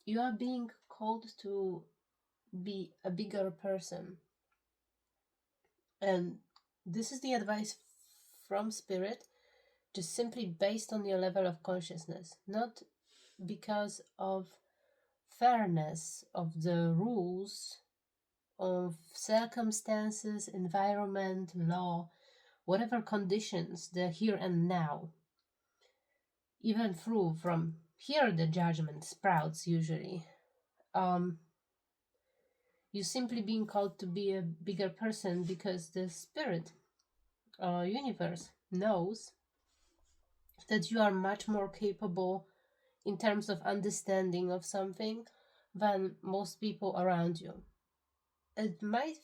you are being called to be a bigger person. And this is the advice from Spirit, just simply based on your level of consciousness, not because of fairness of the rules of circumstances, environment, law, whatever conditions, the here and now. Even through from here the judgment sprouts usually. You simply being called to be a bigger person because the spirit universe knows that you are much more capable in terms of understanding of something than most people around you. It might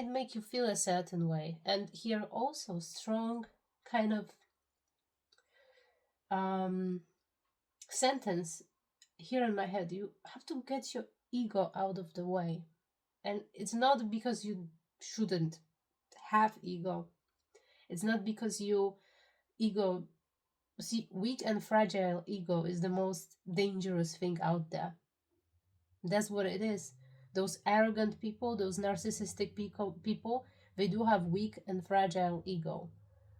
make you feel a certain way, and here also strong kind of sentence here in my head. You have to get your ego out of the way, and it's not because you shouldn't have ego. It's not because you ego. See, weak and fragile ego is the most dangerous thing out there. That's what it is. Those arrogant people, those narcissistic people, they do have weak and fragile ego.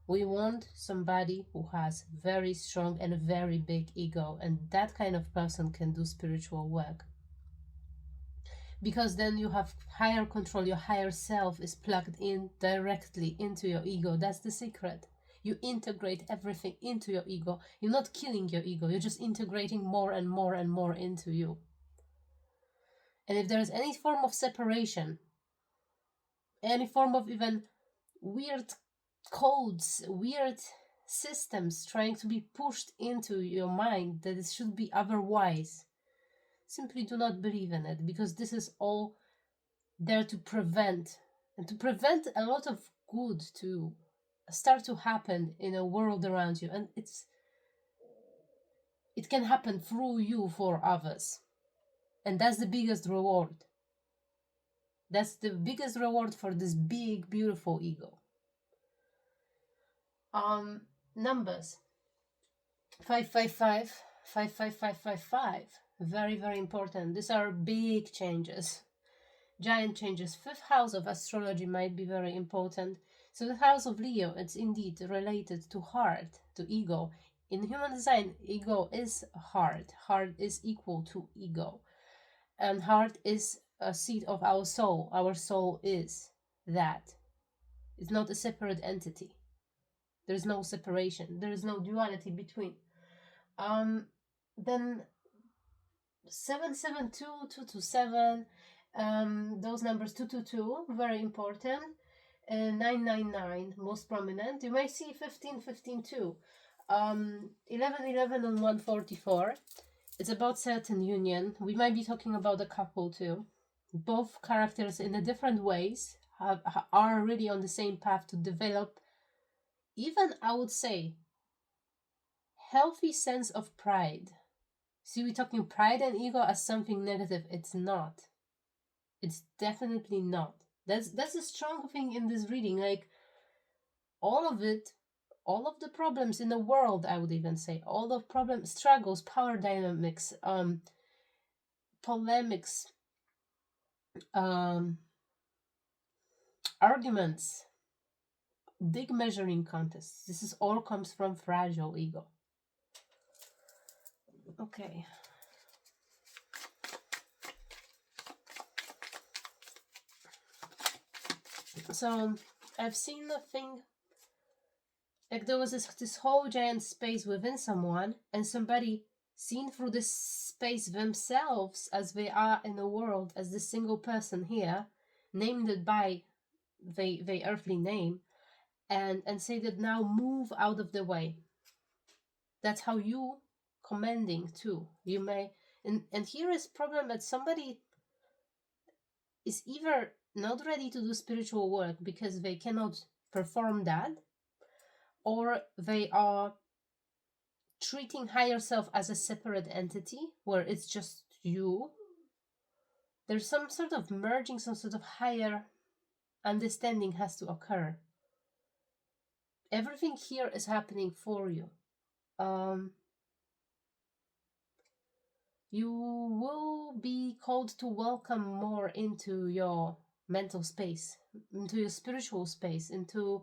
We want somebody who has very strong and very big ego, and that kind of person can do spiritual work. Because then you have higher control, your higher self is plugged in directly into your ego. That's the secret. You integrate everything into your ego. You're not killing your ego, you're just integrating more and more and more into you. And if there is any form of separation, any form of even weird codes, weird systems trying to be pushed into your mind that it should be otherwise, simply do not believe in it, because this is all there to prevent, and to prevent a lot of good to start to happen in a world around you. And it can happen through you for others, and that's the biggest reward. That's the biggest reward for this big beautiful ego. Numbers 555, 55555, very, very important. These are big changes, giant changes. Fifth house of astrology might be very important. So the house of Leo, it's indeed related to heart, to ego. In human design, ego is heart. Heart is equal to ego. And heart is a seat of our soul. Our soul is that. It's not a separate entity. There's no separation. There is no duality between. Then 772, 227, those numbers 222, very important. 999, most prominent. You may see 15, 15 too. 11, 11 and 144. It's about certain union. We might be talking about a couple too. Both characters in a different ways are really on the same path to develop, even I would say, healthy sense of pride. See, we're talking pride and ego as something negative. It's not. It's definitely not. That's a strong thing in this reading. Like, all of it, all of the problems in the world, I would even say, all the problems, struggles, power dynamics, polemics, arguments, big measuring contests. This is all comes from fragile ego. Okay. So I've seen the thing, like there was this whole giant space within someone, and somebody seen through this space themselves as they are in the world, as the single person here, named it by the earthly name, and say that now move out of the way. That's how you commanding too. You may, and here is problem that somebody is either not ready to do spiritual work because they cannot perform that, or they are treating higher self as a separate entity where it's just you. There's some sort of merging, some sort of higher understanding has to occur. Everything here is happening for you. you will be called to welcome more into your mental space, into your spiritual space, into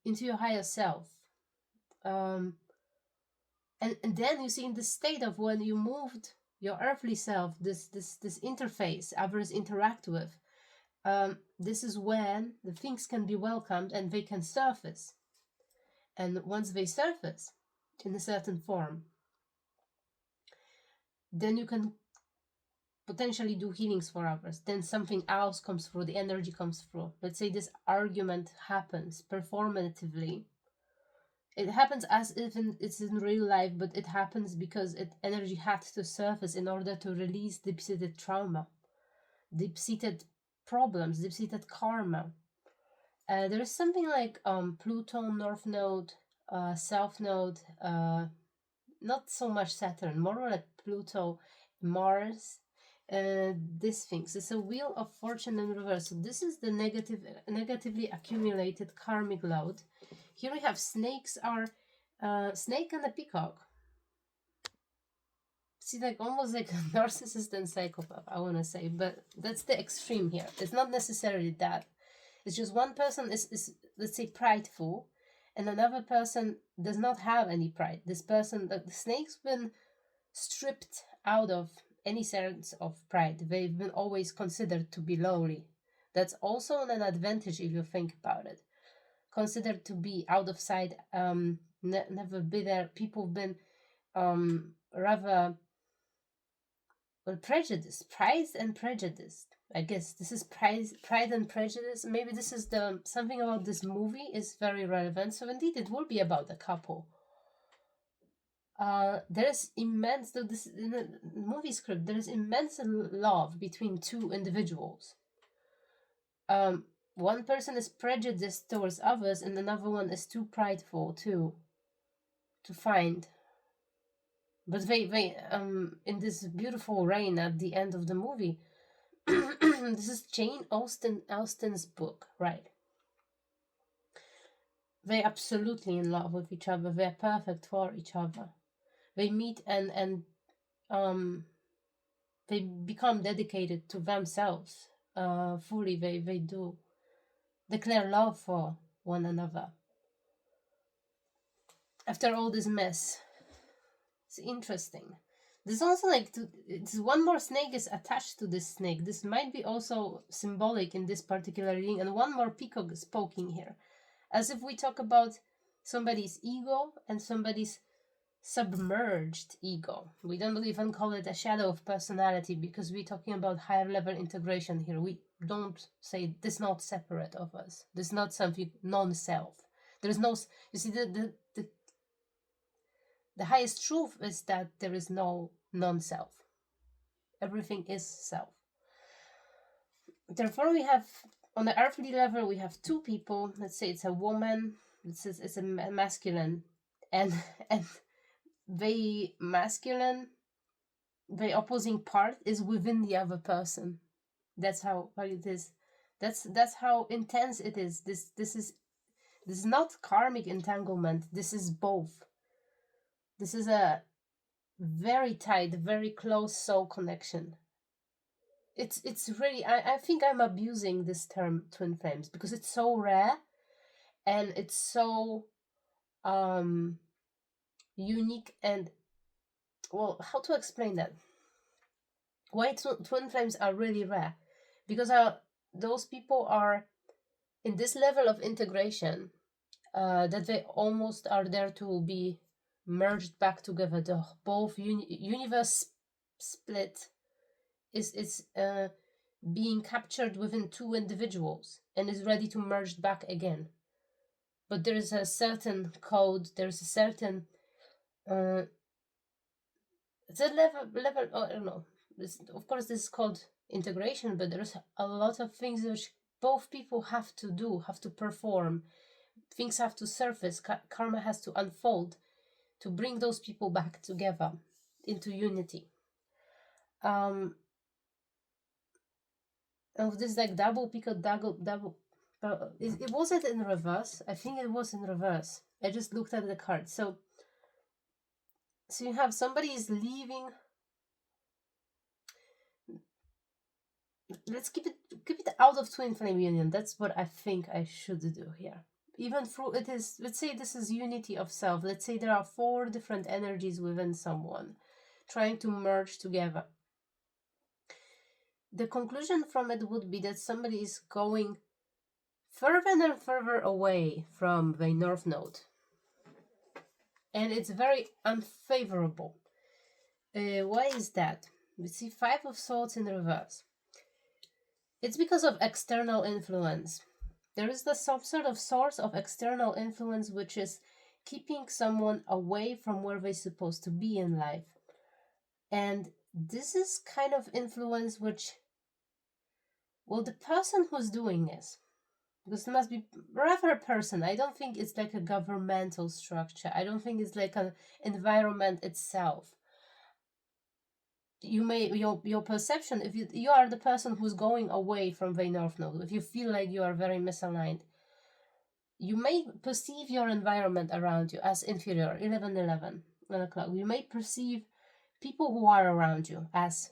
your higher self. And then you see, in the state of when you moved your earthly self, this interface others interact with, this is when the things can be welcomed and they can surface. And once they surface in a certain form, then you can potentially do healings for others. Then something else comes through, the energy comes through. Let's say this argument happens performatively. It happens as if it's in real life, but it happens because energy had to surface in order to release deep-seated trauma, deep-seated problems, deep-seated karma. There is something like Pluto, North Node, South Node, not so much Saturn, more like Pluto, Mars, these things. It's a wheel of fortune in reverse. So this is the negatively accumulated karmic load. Here we have snakes are snake and a peacock. See, like almost like a narcissist and psychopath, I want to say, but that's the extreme here. It's not necessarily that. It's just one person is let's say prideful, and another person does not have any pride. This person, the snake's been stripped out of any sense of pride. They've been always considered to be lowly. That's also an advantage if you think about it. Considered to be out of sight, never be there. People have been rather prejudiced, prized and prejudiced. I guess this is pride and prejudice. Maybe this is something about this movie is very relevant. So indeed, it will be about a couple. There's immense, though this in the movie script, there is immense love between two individuals. One person is prejudiced towards others, and another one is too prideful to find. But they in this beautiful rain at the end of the movie. This is Jane Austen's book, right? They're absolutely in love with each other. They're perfect for each other. They meet and they become dedicated to themselves fully. They do declare love for one another. After all this mess, it's interesting. There's also like it's one more snake is attached to this snake. This might be also symbolic in this particular reading, and one more peacock is poking here, as if we talk about somebody's ego and somebody's submerged ego. We don't even call it a shadow of personality because we're talking about higher level integration here. We don't say this is not separate of us. This is not something non-self. There is no, you see, the highest truth is that there is no non-self. Everything is self. Therefore, we have, on the earthly level, we have two people. Let's say it's a woman, it's a masculine, and the masculine, the opposing part is within the other person. That's how it is. That's how intense it is. This is not karmic entanglement. This is both. This is a very tight, very close soul connection. It's really, I think I'm abusing this term twin flames because it's so rare and it's so unique, and well, how to explain that? Why twin flames are really rare? Because those people are in this level of integration that they almost are there to be merged back together. The both universe split is being captured within two individuals and is ready to merge back again. But there is a certain code, there's a certain it's a level I don't know. Of course this is called integration, but there's a lot of things which both people have to do, have to perform. Things have to surface, karma has to unfold to bring those people back together into unity. Of this like double peacock, double. It wasn't in reverse. I think it was in reverse. I just looked at the card. So you have somebody is leaving let's keep it out of twin flame union. That's what I think I should do here. Even through it is, let's say this is unity of self. Let's say there are 4 different energies within someone trying to merge together. The conclusion from it would be that somebody is going further and further away from the North Node. And it's very unfavorable. Why is that? We see 5 of Swords in reverse. It's because of external influence. There is some sort of source of external influence which is keeping someone away from where they're supposed to be in life. And this is kind of influence which, well, the person who's doing this, because it must be rather a person. I don't think it's like a governmental structure. I don't think it's like an environment itself. You may, your perception, if you are the person who's going away from the North Node, if you feel like you are very misaligned, you may perceive your environment around you as inferior. 11 o'clock. You may perceive people who are around you as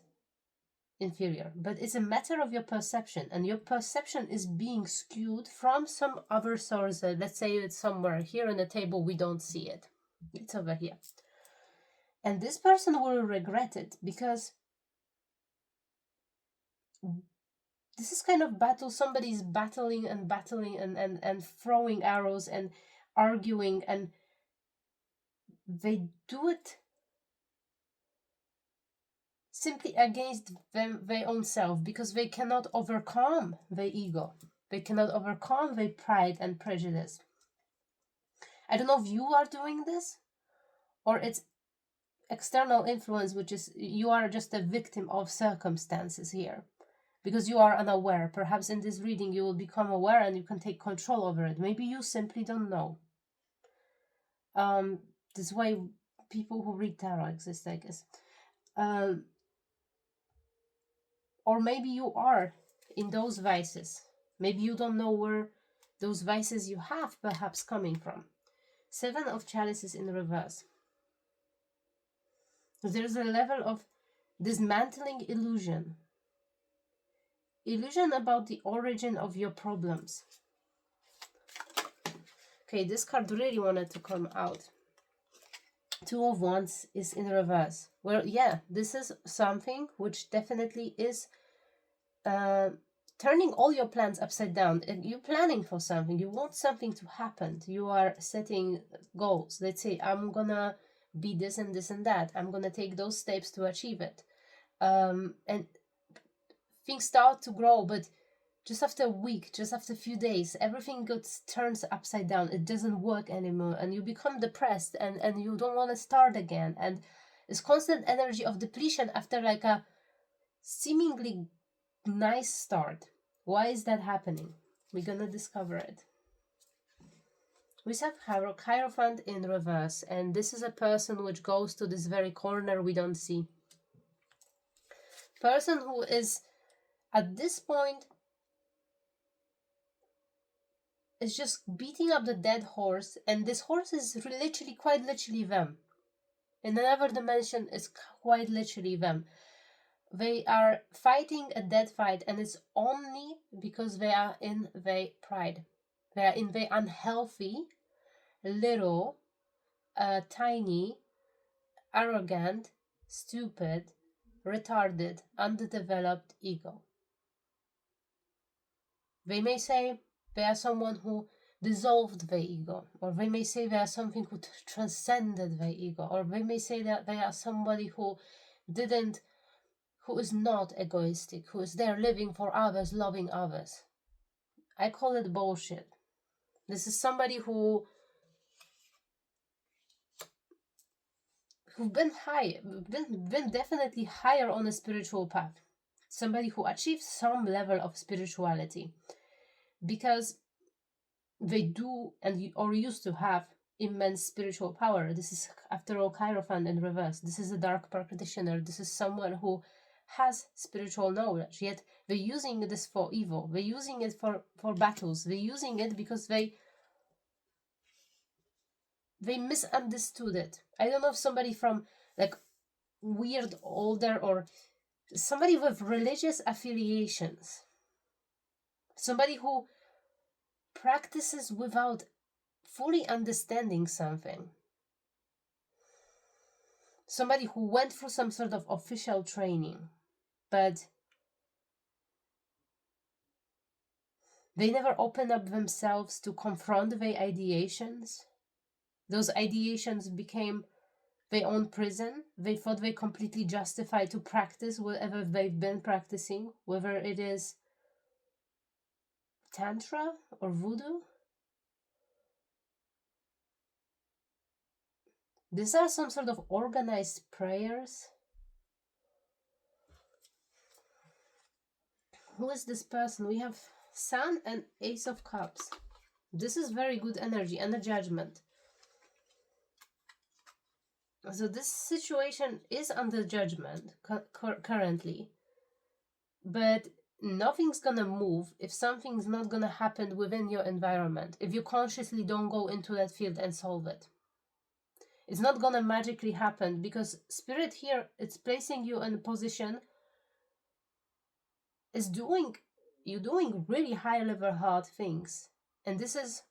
inferior, but it's a matter of your perception, and your perception is being skewed from some other source. Let's say it's somewhere here on the table, we don't see it, it's over here, and this person will regret it, because this is kind of battle. Somebody's battling and throwing arrows and arguing, and they do it simply against their own self, because they cannot overcome their ego. They cannot overcome their pride and prejudice. I don't know if you are doing this, or it's external influence, which is you are just a victim of circumstances here, because you are unaware. Perhaps in this reading you will become aware and you can take control over it. Maybe you simply don't know. This way people who read tarot exist, I guess. Or maybe you are in those vices. Maybe you don't know where those vices you have perhaps coming from. 7 of Chalices in reverse. There's a level of dismantling illusion. Illusion about the origin of your problems. Okay, this card really wanted to come out. 2 of Wands is in reverse. Well, yeah, this is something which definitely is turning all your plans upside down. You're planning for something. You want something to happen. You are setting goals. Let's say, I'm gonna be this and this and that. I'm gonna take those steps to achieve it. And things start to grow, but just after a week, just after a few days, everything turns upside down. It doesn't work anymore, and you become depressed, and you don't want to start again. And it's constant energy of depletion after like a seemingly nice start. Why is that happening? We're gonna discover it. We have Hierophant in reverse, and this is a person which goes to this very corner we don't see. Person who is at this point is just beating up the dead horse, and this horse is literally, quite literally them. In another dimension, it's quite literally them. They are fighting a dead fight, and it's only because they are in their pride. They are in their unhealthy, little, tiny, arrogant, stupid, retarded, underdeveloped ego. They may say they are someone who dissolved their ego, or they may say they are something who transcended their ego, or they may say that they are somebody who is not egoistic, who is there living for others, loving others. I call it bullshit. This is somebody who've been definitely higher on a spiritual path. Somebody who achieved some level of spirituality, because they do or used to have immense spiritual power. This is, after all, Hierophant in reverse. This is a dark practitioner. This is someone who has spiritual knowledge, yet they're using this for evil. They're using it for battles. They're using it because they misunderstood it. I don't know if somebody from like weird older or somebody with religious affiliations, somebody who practices without fully understanding something, somebody who went through some sort of official training, but they never open up themselves to confront their ideations. Those ideations became their own prison. They thought they completely justified to practice whatever they've been practicing, whether it is Tantra or Voodoo. These are some sort of organized prayers. Who is this person? We have Sun and Ace of Cups. This is very good energy and a judgment. So this situation is under judgment currently, but nothing's gonna move if something's not gonna happen within your environment, if you consciously don't go into that field and solve it. It's not gonna magically happen, because Spirit here, it's placing you in a position, is doing really high level hard things, and this is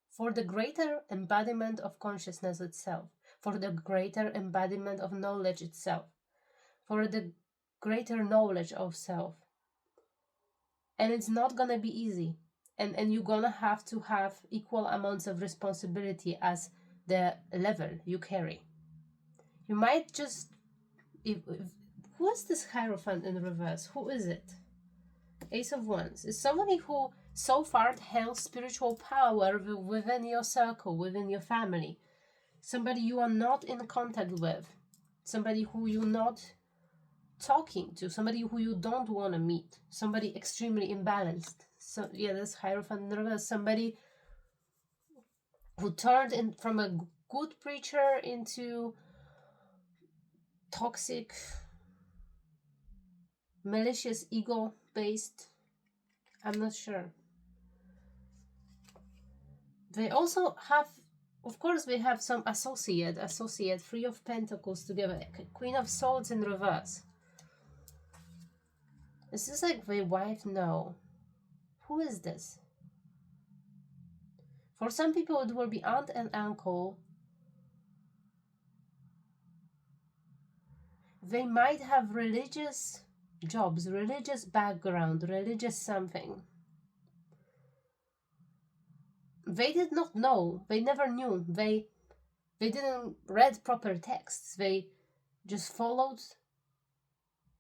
for the greater embodiment of consciousness itself, for the greater embodiment of knowledge itself, for the greater knowledge of self. And it's not gonna be easy, and you're gonna have to have equal amounts of responsibility as the level you carry. You might just, who is this Hierophant in reverse? Who is it? Ace of Wands is somebody who so far held spiritual power within your circle, within your family. Somebody you are not in contact with. Somebody who you're not talking to. Somebody who you don't want to meet. Somebody extremely imbalanced. So yeah, that's Hierophant in reverse. Somebody who turned in from a good preacher into toxic, malicious, ego-based. I'm not sure. They also have, of course, they have some associate, Three of Pentacles together, Queen of Swords in reverse. Is this like their wife? No. Who is this? For some people, it will be aunt and uncle. They might have religious jobs, religious background, religious something. They did not know. They never knew. They didn't read proper texts. They just followed.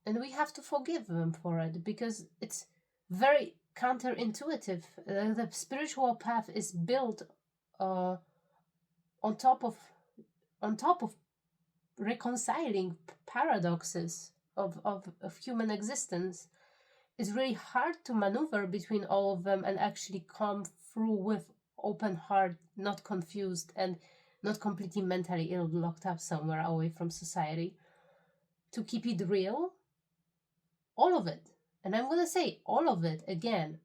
And we have to forgive them for it, because it's very counterintuitive. The spiritual path is built on top of reconciling paradoxes of human existence. It's really hard to maneuver between all of them and actually come through with open heart, not confused and not completely mentally ill, locked up somewhere away from society. To keep it real, all of it, and I'm going to say all of it again,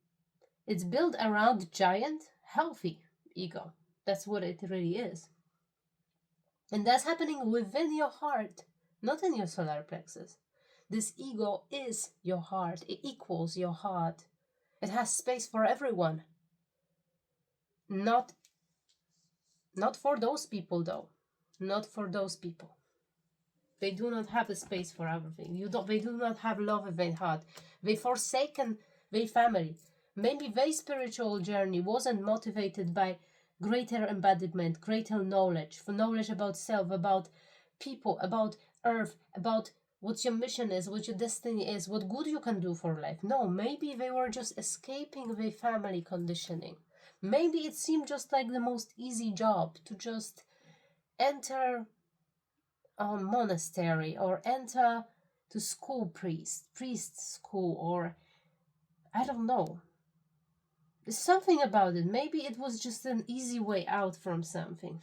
it's built around giant, healthy ego. That's what it really is. And that's happening within your heart, not in your solar plexus. This ego is your heart. It equals your heart. It has space for everyone. Not for those people, though. Not for those people. They do not have the space for everything. They do not have love in their heart. They forsaken their family. Maybe their spiritual journey wasn't motivated by greater embodiment, greater knowledge, for knowledge about self, about people, about earth, about what your mission is, what your destiny is, what good you can do for life. No, maybe they were just escaping their family conditioning. Maybe it seemed just like the most easy job to just enter a monastery or enter to school, priest school, or I don't know. There's something about it. Maybe it was just an easy way out from something.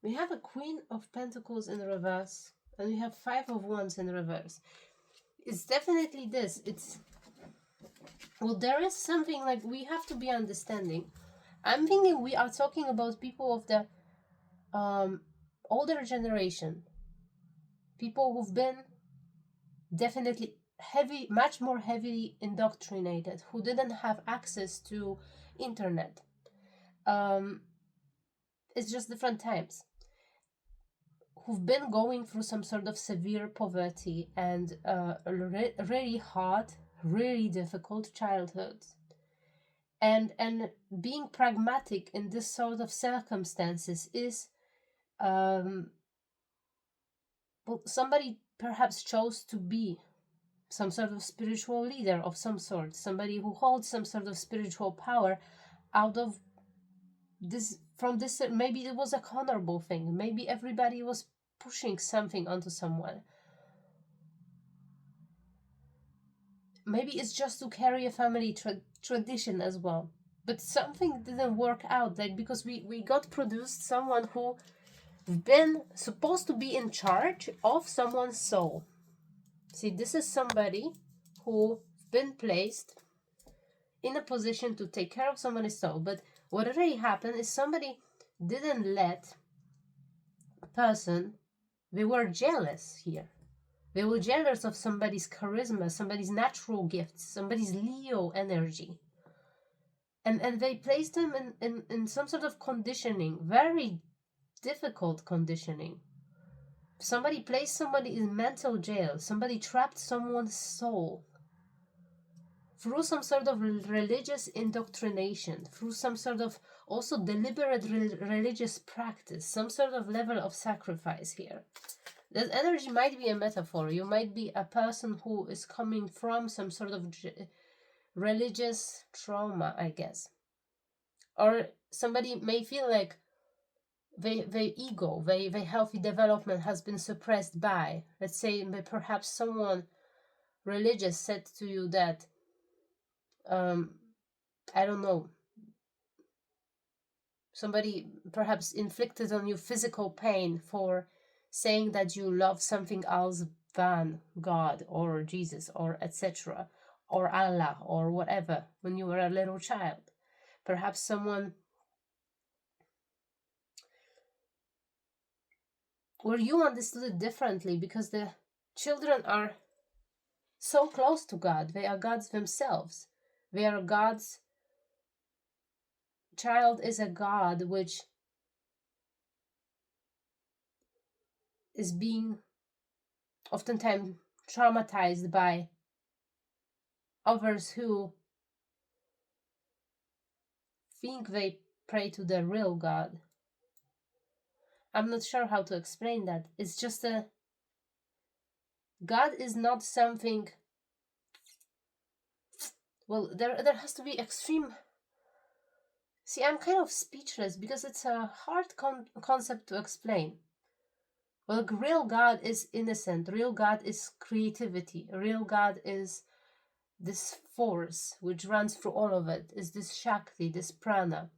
We have a Queen of Pentacles in reverse, and we have Five of Wands in reverse. It's definitely this. Well, there is something like we have to be understanding. I'm thinking we are talking about people of the older generation. people who've been definitely much more heavily indoctrinated, who didn't have access to internet. It's just different times. Who've been going through some sort of severe poverty and really hard, really difficult childhoods. And being pragmatic in this sort of circumstances is somebody perhaps chose to be some sort of spiritual leader of some sort, somebody who holds some sort of spiritual power out of this, from this, maybe it was a honorable thing, maybe everybody was pushing something onto someone, maybe it's just to carry a family tradition as well, but something didn't work out, like, because we got produced someone who been supposed to be in charge of someone's soul. See, this is somebody who been placed in a position to take care of somebody's soul, but what really happened is somebody didn't let a person, they were jealous here. They were jealous of somebody's charisma, somebody's natural gifts, somebody's Leo energy. And they placed them in some sort of conditioning, very difficult conditioning. Somebody placed somebody in mental jail. Somebody trapped someone's soul through some sort of religious indoctrination, through some sort of also deliberate religious practice, some sort of level of sacrifice here. That energy might be a metaphor. You might be a person who is coming from some sort of religious trauma, I guess. Or somebody may feel like their ego, their healthy development has been suppressed by, let's say, perhaps someone religious said to you that, I don't know, somebody perhaps inflicted on you physical pain for saying that you love something else than God or Jesus or etc. or Allah or whatever when you were a little child. Perhaps someone, or you understood it differently because the children are so close to God. They are gods themselves. They are gods. Child is a god which is being oftentimes traumatized by others who think they pray to the real God. I'm not sure how to explain that. It's just a... God is not something... Well, there has to be extreme... See, I'm kind of speechless because it's a hard concept to explain. Well, real God is innocent. Real God is creativity. Real God is this force which runs through all of it. Is this Shakti, this prana.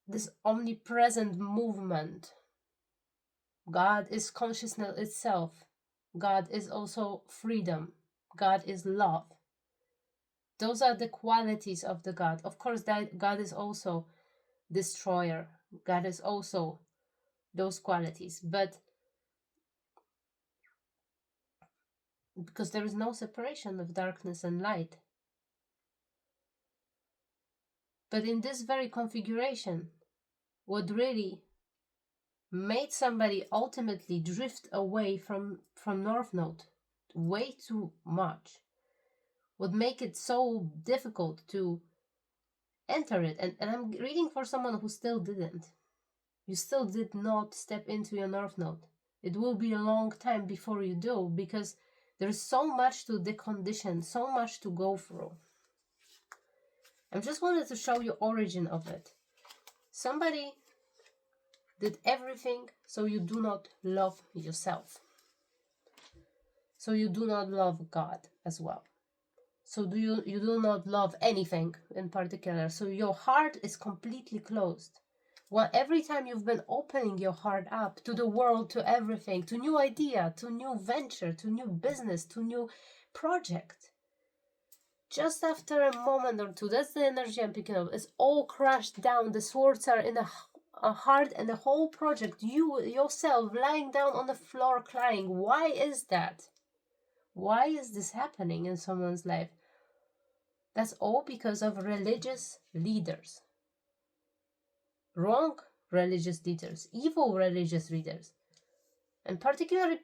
This omnipresent movement. God is consciousness itself. God is also freedom. God is love. Those are the qualities of the God. Of course, that God is also destroyer. God is also those qualities. But because there is no separation of darkness and light. But in this very configuration, what really made somebody ultimately drift away from North Node way too much would make it so difficult to enter it. And I'm reading for someone who still didn't. You still did not step into your North Node. It will be a long time before you do, because there's so much to decondition, so much to go through. I just wanted to show you origin of it. Somebody did everything so you do not love yourself. So you do not love God as well. So you do not love anything in particular. So your heart is completely closed. Well, every time you've been opening your heart up to the world, to everything, to new idea, to new venture, to new business, to new project, just after a moment or two, that's the energy I'm picking up, it's all crashed down. The swords are in a hard, and the whole project, you yourself lying down on the floor crying. Why is that? Why is this happening in someone's life? That's all because of religious leaders. Wrong religious leaders, evil religious leaders. And particularly,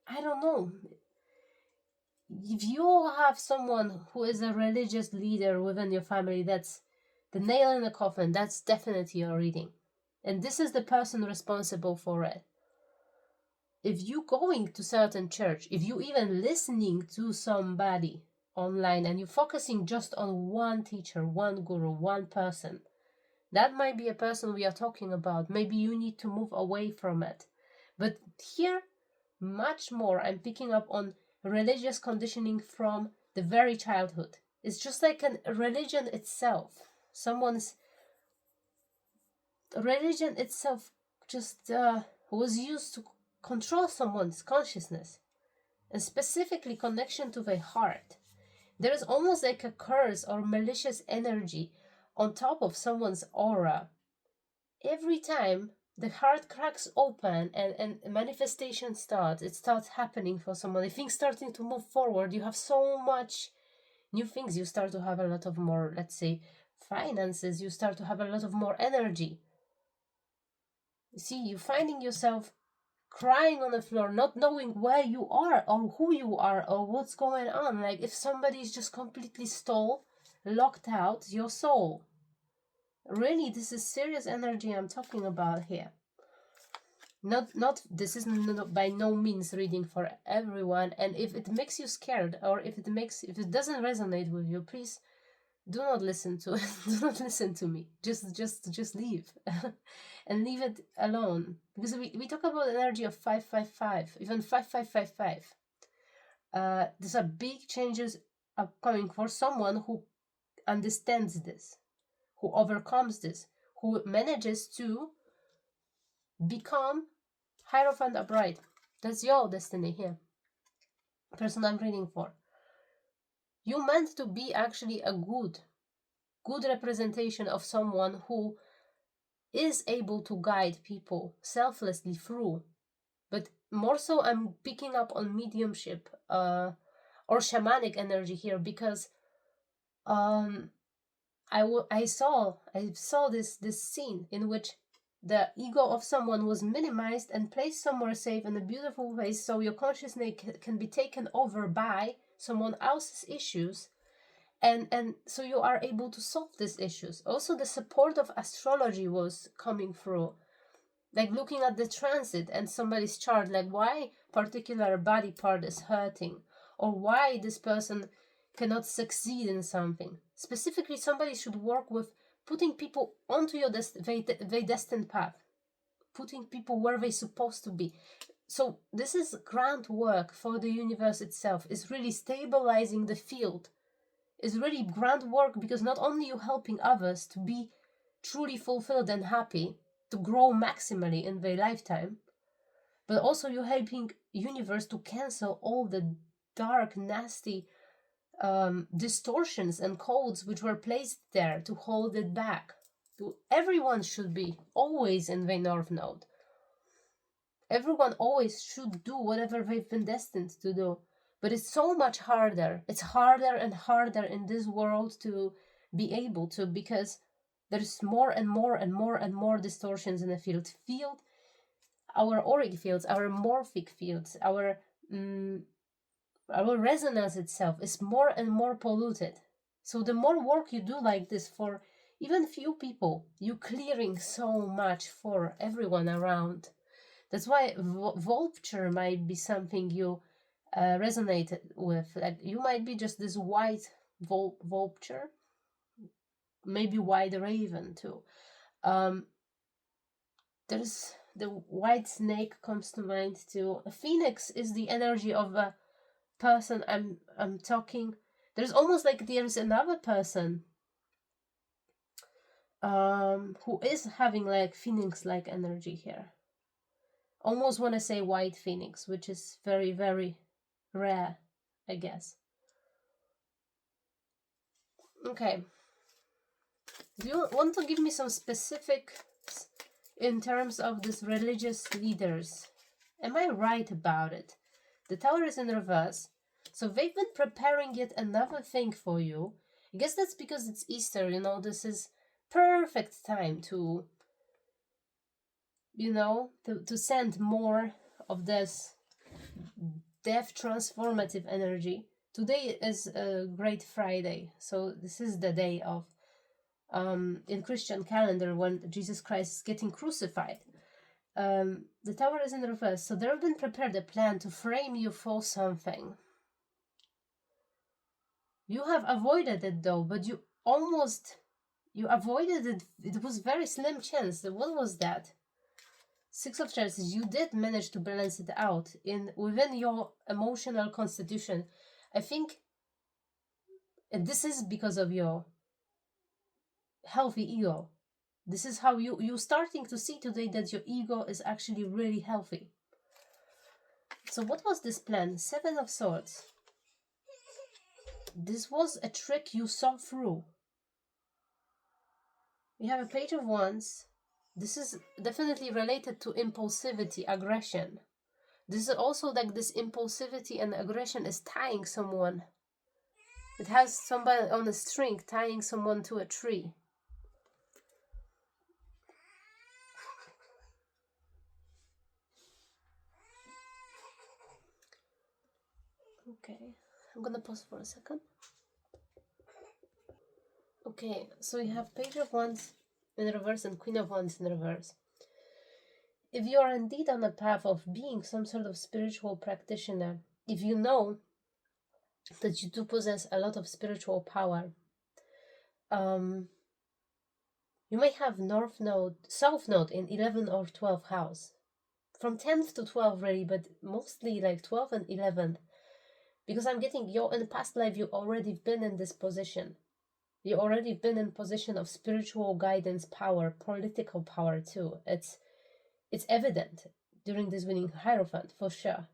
I don't know, if you have someone who is a religious leader within your family, that's the nail in the coffin. That's definitely your reading. And this is the person responsible for it. If you going to certain church, if you even listening to somebody online and you're focusing just on one teacher, one guru, one person, that might be a person we are talking about. Maybe you need to move away from it. But here, much more, I'm picking up on religious conditioning from the very childhood. It's just like a religion itself. Someone's religion itself just was used to control someone's consciousness, and specifically connection to the heart. There is almost like a curse or malicious energy on top of someone's aura. Every time the heart cracks open and manifestation starts, it starts happening for someone. If things starting to move forward, you have so much new things. You start to have a lot of more, let's say, finances. You start to have a lot of more energy. You see, you finding yourself crying on the floor, not knowing where you are or who you are or what's going on. Like if somebody's just completely locked out your soul. Really, this is serious energy I'm talking about here. Not this is by no means reading for everyone, and if it makes you scared or if it doesn't resonate with you, please do not listen to it. Do not listen to me. Just leave and leave it alone, because we talk about energy of 555, even 5555. These are big changes upcoming for someone who understands this, who overcomes this, who manages to become Hierophant upright. That's your destiny here. Person I'm reading for. You meant to be actually a good representation of someone who is able to guide people selflessly through. But more so, I'm picking up on mediumship or shamanic energy here, because I saw this scene in which the ego of someone was minimized and placed somewhere safe in a beautiful place, so your consciousness can be taken over by someone else's issues, and so you are able to solve these issues. Also, the support of astrology was coming through, like looking at the transit and somebody's chart, like why particular body part is hurting, or why this person cannot succeed in something. Specifically, somebody should work with putting people onto your destined path, putting people where they're supposed to be. So this is groundwork for the universe itself. It's really stabilizing the field. It's really groundwork, because not only you helping others to be truly fulfilled and happy, to grow maximally in their lifetime, but also you're helping universe to cancel all the dark, nasty distortions and codes which were placed there to hold it back. Everyone should be always in the North Node. Everyone always should do whatever they've been destined to do. But it's so much harder. It's harder and harder in this world to be able to, because there's more and more and more and more distortions in the field. Our auric fields, our morphic fields, our resonance itself is more and more polluted. So the more work you do like this for even few people, you're clearing so much for everyone around. That's why vulture might be something you resonate with. Like you might be just this white vulture, maybe white raven too. There's the white snake comes to mind too. A phoenix is the energy of a person I'm talking. There's almost like there's another person who is having like phoenix like energy here. Almost want to say white phoenix, which is very, very rare, I guess. Okay, Do you want to give me some specifics in terms of these religious leaders? Am I right about it? The Tower is in reverse. So they've been preparing yet another thing for you. I guess that's because it's Easter, you know, this is perfect time to, you know, to send more of this death transformative energy. Today is a Great Friday, so this is the day of in Christian calendar when Jesus Christ is getting crucified. The Tower is in reverse, so they've been prepared a plan to frame you for something. You have avoided it though, but you avoided it. It was very slim chance. What was that? Six of Chalices. You did manage to balance it out within your emotional constitution. I think this is because of your healthy ego. This is how you're starting to see today that your ego is actually really healthy. So what was this plan? Seven of Swords. This was a trick you saw through. We have a Page of Wands. This is definitely related to impulsivity, aggression. This is also like this impulsivity and aggression is tying someone. It has somebody on a string tying someone to a tree. Okay, I'm gonna pause for a second. Okay, so you have Page of Wands in reverse and Queen of Wands in reverse. If you are indeed on a path of being some sort of spiritual practitioner, if you know that you do possess a lot of spiritual power, you may have South Node in 11 or 12 house. From 10th to 12 really, but mostly like 12 and 11th. Because I'm getting in the past life, you already been in this position. You already been in position of spiritual guidance power, political power too. It's evident during this winning Hierophant, for sure.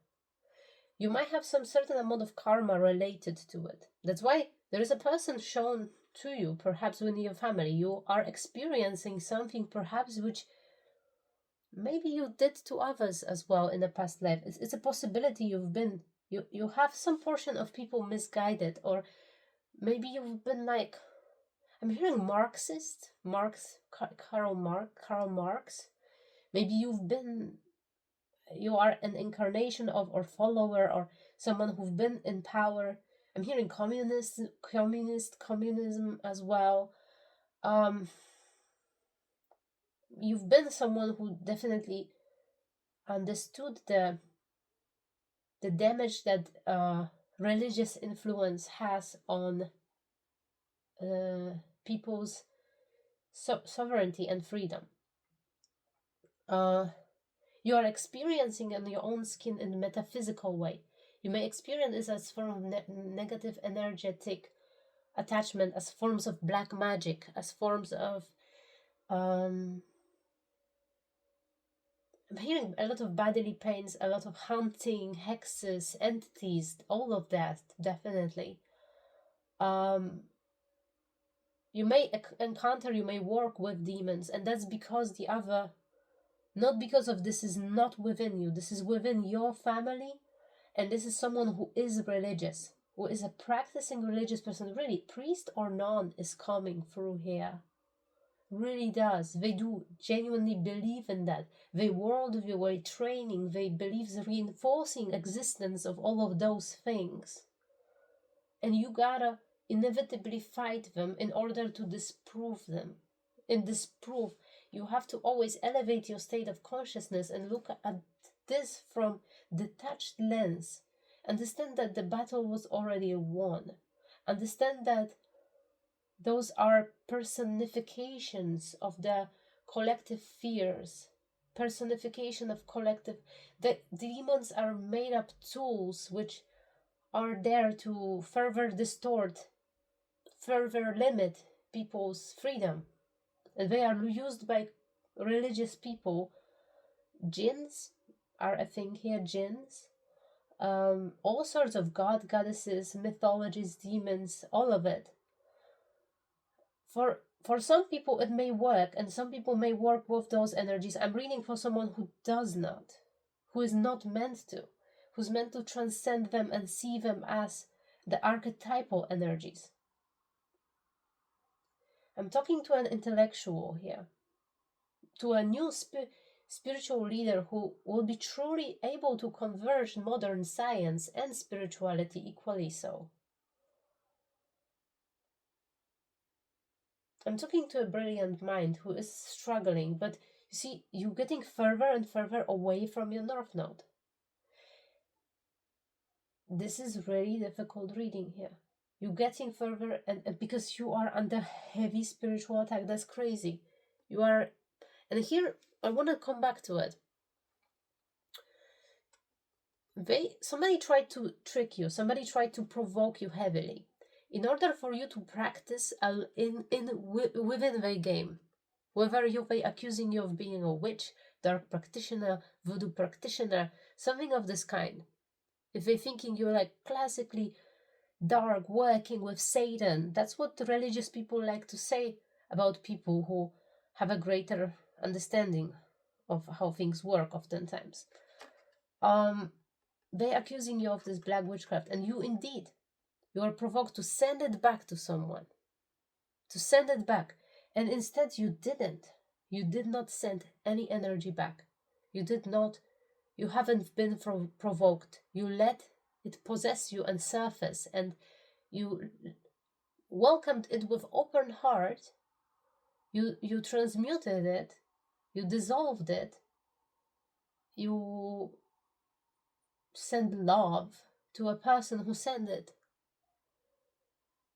You might have some certain amount of karma related to it. That's why there is a person shown to you, perhaps within your family. You are experiencing something perhaps which maybe you did to others as well in the past life. It's a possibility you have some portion of people misguided, or maybe you've been like, I'm hearing Marxist, Karl Marx. Maybe you are an incarnation of or follower or someone who've been in power. I'm hearing communism as well. You've been someone who definitely understood the damage that religious influence has on people's sovereignty and freedom. You are experiencing on your own skin in a metaphysical way. You may experience this as form of negative energetic attachment, as forms of black magic, as forms of I'm hearing a lot of bodily pains, a lot of haunting, hexes, entities, all of that, definitely. You may encounter, you may work with demons, and that's because not because of this is not within you, this is within your family, and this is someone who is religious, who is a practicing religious person, really, priest or non is coming through here. Really does. They do genuinely believe in that. They worldview, they training, they believe the reinforcing existence of all of those things. And you gotta inevitably fight them in order to disprove them. In disprove, you have to always elevate your state of consciousness and look at this from detached lens. Understand that the battle was already won. Understand that those are personifications of the collective fears, personification of collective. The demons are made up tools which are there to further distort, further limit people's freedom. And they are used by religious people. Jinns are a thing here, jinns. All sorts of goddesses, mythologies, demons, all of it. For for some people it may work, and some people may work with those energies. I'm reading for someone who does not, who is not meant to, who's meant to transcend them and see them as the archetypal energies. I'm talking to an intellectual here, to a new spiritual leader who will be truly able to converge modern science and spirituality equally so. I'm talking to a brilliant mind who is struggling, but you see, you're getting further and further away from your North Node. This is really difficult reading here. You're getting further, and because you are under heavy spiritual attack. That's crazy. You are, and here I want to come back to it. Somebody tried to trick you. Somebody tried to provoke you heavily, in order for you to practice within the game. Whether they accusing you of being a witch, dark practitioner, voodoo practitioner, something of this kind. If they're thinking you're like classically dark, working with Satan, that's what the religious people like to say about people who have a greater understanding of how things work oftentimes. They're accusing you of this black witchcraft, and you are provoked to send it back to someone. To send it back. And instead you didn't. You did not send any energy back. You haven't been provoked. You let it possess you and surface, and you welcomed it with open heart. You transmuted it. You dissolved it. You send love to a person who sent it.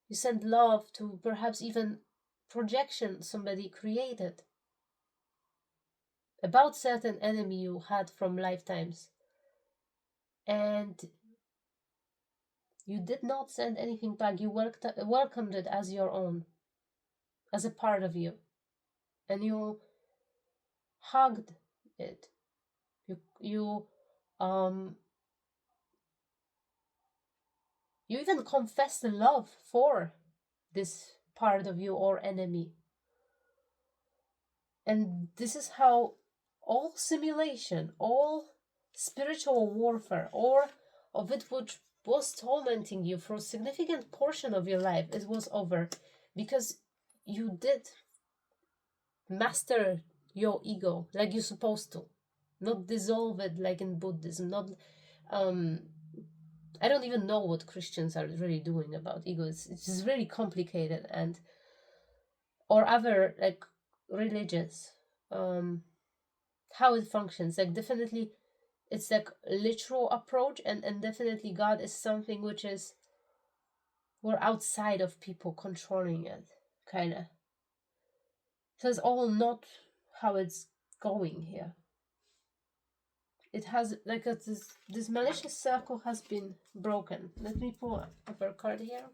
You send love to perhaps even projection somebody created about certain enemy you had from lifetimes, and you did not send anything back. You welcomed it as your own, as a part of you, and you hugged it. You even confessed love for this part of you or enemy. And this is how all simulation, all spiritual warfare, or of it which was tormenting you for a significant portion of your life, it was over, because you did master your ego like you're supposed to, not dissolve it like in Buddhism, not I don't even know what Christians are really doing about ego. It's just really complicated, and or other like religions, how it functions. Like definitely it's like literal approach, and definitely God is something which is, we're outside of people controlling it, kinda. So it's all not how it's going here. It has like this malicious circle has been broken. Let me pull up a card here.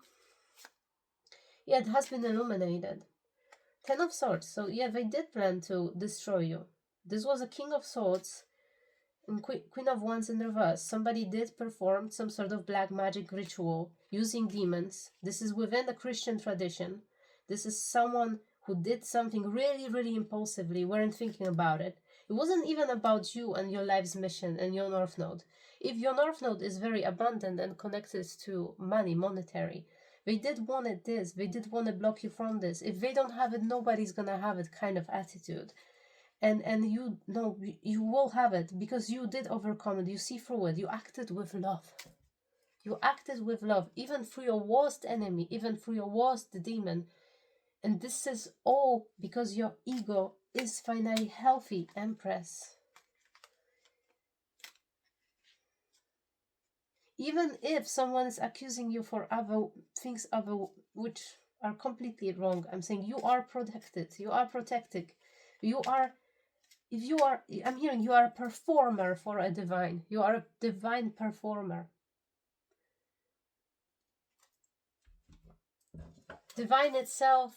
Yeah, it has been illuminated. 10 of Swords. So yeah, they did plan to destroy you. This was a King of Swords and Queen of Wands in reverse. Somebody did perform some sort of black magic ritual using demons. This is within the Christian tradition. This is someone who did something really, really impulsively, weren't thinking about it. It wasn't even about you and your life's mission and your North Node. If your North Node is very abundant and connected to money, monetary, they did want this, they did want to block you from this. If they don't have it, nobody's gonna have it kind of attitude. And you know, you will have it because you did overcome it, you see through it, you acted with love. You acted with love, even through your worst enemy, even through your worst demon. And this is all because your ego is finally healthy, Empress. Even if someone is accusing you for other things, which are completely wrong, I'm saying you are protected. You are protected. You are, if you are, I'm hearing you are a performer for a divine. You are a divine performer. Divine itself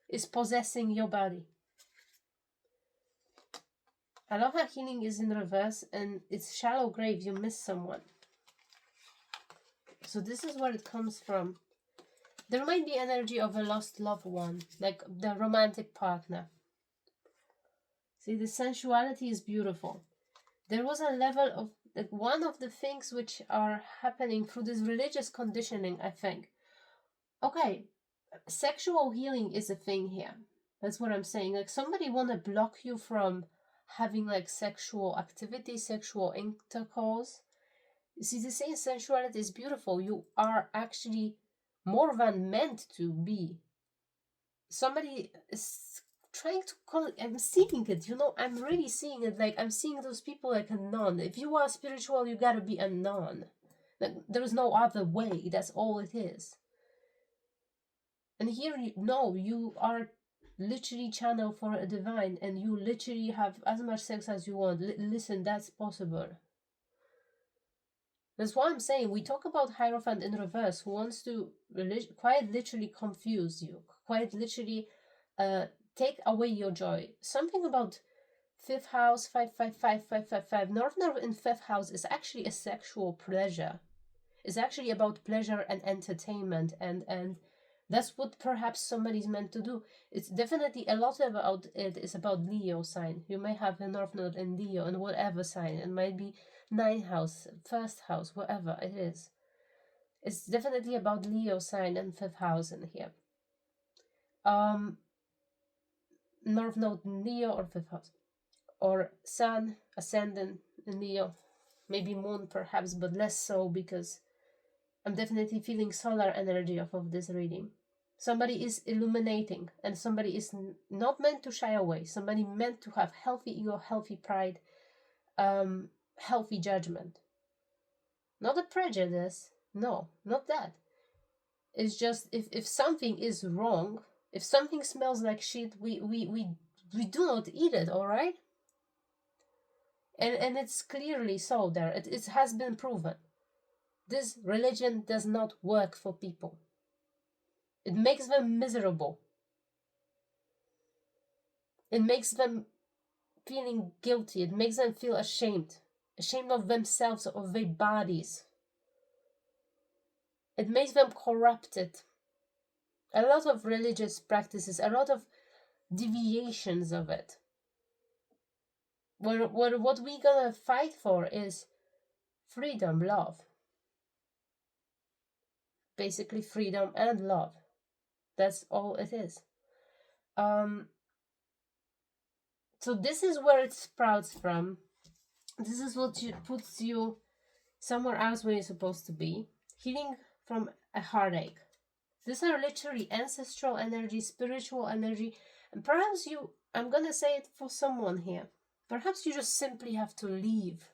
is possessing your body. Aloha healing is in reverse, and it's shallow grave. You miss someone. So this is where it comes from. There might be energy of a lost loved one, like the romantic partner. See, the sensuality is beautiful. There was a level of, like, one of the things which are happening through this religious conditioning, I think. Okay, sexual healing is a thing here. That's what I'm saying. Like, somebody want to block you from having like sexual activity, sexual intercourse. You see, the same sensuality is beautiful. You are actually more than meant to be. Somebody is trying to call it, I'm seeing it, I'm really seeing it. Like, I'm seeing those people like a nun. If you are spiritual, you gotta be a nun. Like, there's no other way. That's all it is. And here, you are literally channel for a divine, and you literally have as much sex as you want. Listen, that's possible. That's why I'm saying we talk about Hierophant in reverse, who wants to quite literally confuse you, quite literally take away your joy. Something about fifth house, 555, North Node in fifth house is actually a sexual pleasure. It's actually about pleasure and entertainment, and that's what perhaps somebody's meant to do. It's definitely a lot about it is about Leo sign. You may have a North Node in Leo in whatever sign. It might be 9th house, 1st house, whatever it is. It's definitely about Leo sign and 5th house in here. North Node in Leo or 5th house. Or Sun, Ascendant in Leo. Maybe Moon perhaps, but less so, because I'm definitely feeling solar energy off of this reading. Somebody is illuminating, and somebody is not meant to shy away. Somebody meant to have healthy ego, healthy pride, healthy judgment. Not a prejudice. No, not that. It's just if something is wrong, if something smells like shit, we do not eat it, all right? And it's clearly so there. It has been proven. This religion does not work for people. It makes them miserable. It makes them feeling guilty. It makes them feel ashamed of themselves, of their bodies. It makes them corrupted. A lot of religious practices, a lot of deviations of it. What we're gonna fight for is freedom, love. Basically, freedom and love. That's all it is. So this is where it sprouts from. This is what puts you somewhere else where you're supposed to be. Healing from a heartache. These are literally ancestral energy, spiritual energy, and perhaps I'm gonna say it for someone here. Perhaps you just simply have to leave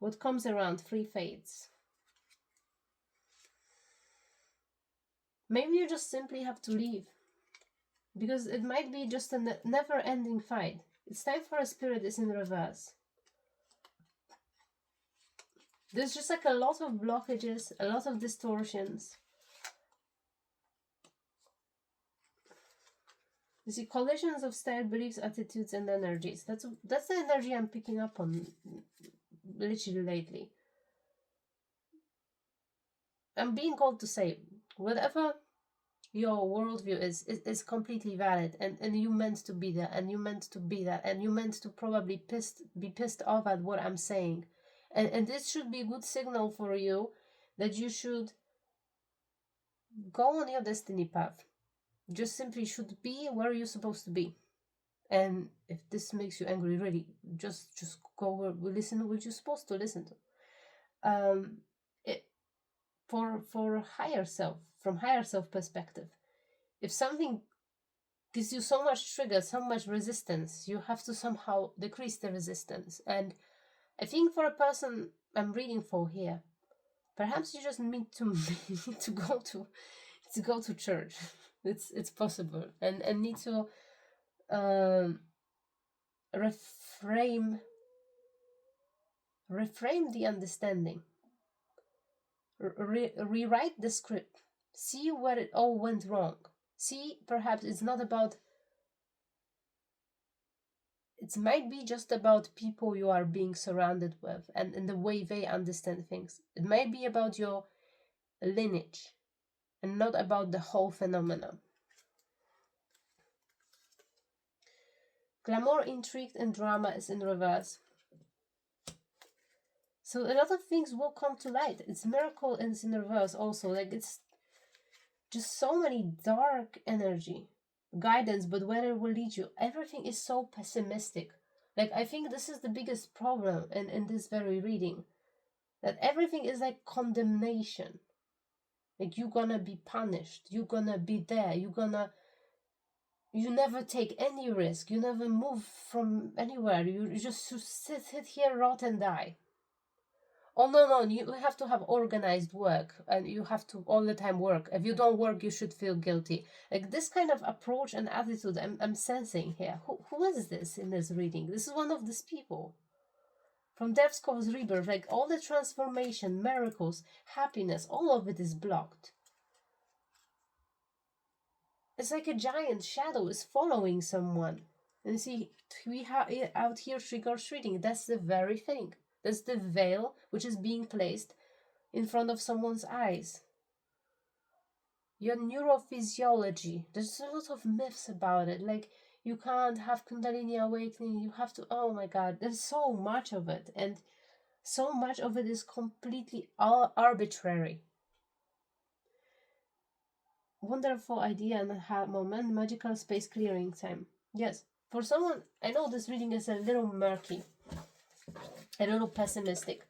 what comes around, 3 fates. Maybe you just simply have to leave, because it might be just a never-ending fight. It's time for a spirit is in reverse. There's just like a lot of blockages, a lot of distortions. You see, collisions of style, beliefs, attitudes, and energies. That's the energy I'm picking up on literally lately. I'm being called to say, whatever your worldview is completely valid, and you meant to be there, and you meant to be that, and you meant to probably be pissed off at what I'm saying. And this should be a good signal for you that you should go on your destiny path. Just simply should be where you're supposed to be. And if this makes you angry, really, just go listen to what you're supposed to listen to. For higher self, from higher self perspective, if something gives you so much trigger, so much resistance, you have to somehow decrease the resistance. And I think for a person I'm reading for here, perhaps you just need to go to church. It's possible, and need to reframe the understanding. Rewrite the script. See where it all went wrong. See, perhaps it's not about. It might be just about people you are being surrounded with, and the way they understand things. It might be about your lineage. and not about the whole phenomenon. Glamour, intrigue, and drama is in reverse. So a lot of things will come to light. It's miracle and it's in reverse also. Like, it's just so many dark energy, guidance, but where it will lead you. Everything is so pessimistic. Like, I think this is the biggest problem in this very reading. That everything is like condemnation. Like, you're gonna be punished. You're gonna be there. You never take any risk. You never move from anywhere. You just sit here, rot, and die. Oh, no, you have to have organized work, and you have to all the time work. If you don't work, you should feel guilty. Like, this kind of approach and attitude I'm sensing here. Who is this in this reading? This is one of these people. From Death's Cause Rebirth, like, all the transformation, miracles, happiness, all of it is blocked. It's like a giant shadow is following someone. And you see, we have out here trick-or-treating. That's the very thing. That's the veil which is being placed in front of someone's eyes. Your neurophysiology. There's a lot of myths about it. Like, you can't have Kundalini awakening. You have to... Oh my God. There's so much of it. And so much of it is completely arbitrary. Wonderful idea and a moment. Magical space clearing time. Yes. For someone... I know this reading is a little murky. A little pessimistic.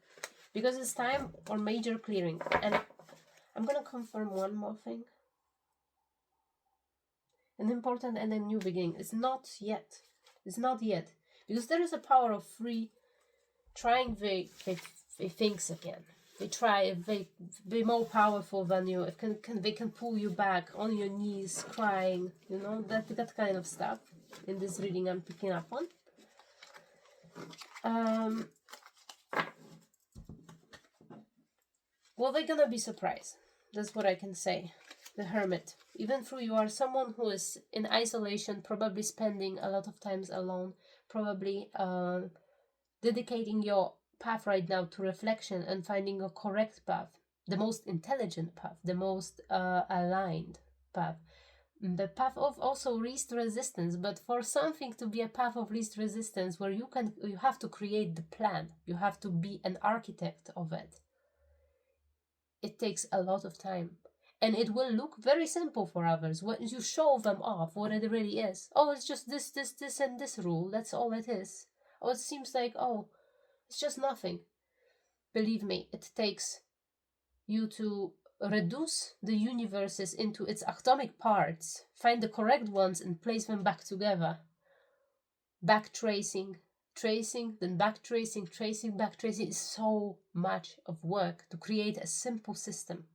Because it's time for major clearing. And I'm going to confirm one more thing. An important and a new beginning. It's not yet. It's not yet. Because there is a power of free trying the things again. They try, if they be more powerful than you, if they can pull you back on your knees, crying, you know, that kind of stuff. In this reading I'm picking up on. Well, they're gonna be surprised. That's what I can say. The Hermit. Even though you are someone who is in isolation, probably spending a lot of times alone, probably dedicating your path right now to reflection and finding a correct path, the most intelligent path, the most aligned path. The path of also least resistance, but for something to be a path of least resistance where you have to create the plan, you have to be an architect of it. It takes a lot of time. And it will look very simple for others when you show them off what it really is. Oh, it's just this, and this rule. That's all it is. Oh, it seems like, oh, it's just nothing. Believe me, it takes you to reduce the universes into its atomic parts, find the correct ones and place them back together. Backtracing, tracing, then backtracing, tracing, backtracing is so much of work to create a simple system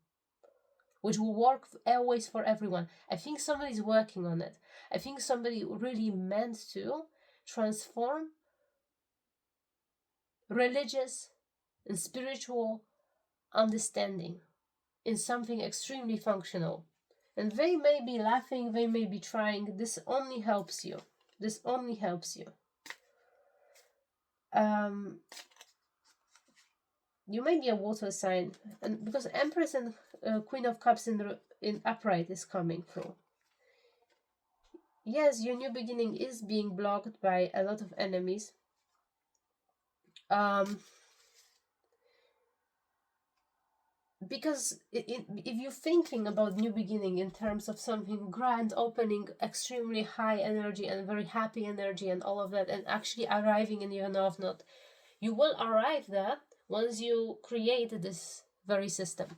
which will work always for everyone. I think somebody's working on it. I think somebody really meant to transform religious and spiritual understanding in something extremely functional. And they may be laughing, they may be trying. This only helps you. This only helps you. You may be a water sign, and because Empress and Queen of Cups in upright is coming through. Yes, your new beginning is being blocked by a lot of enemies. Because if you're thinking about new beginning in terms of something grand, opening, extremely high energy and very happy energy and all of that, and actually arriving in your Novnot, you will arrive there once you create this very system.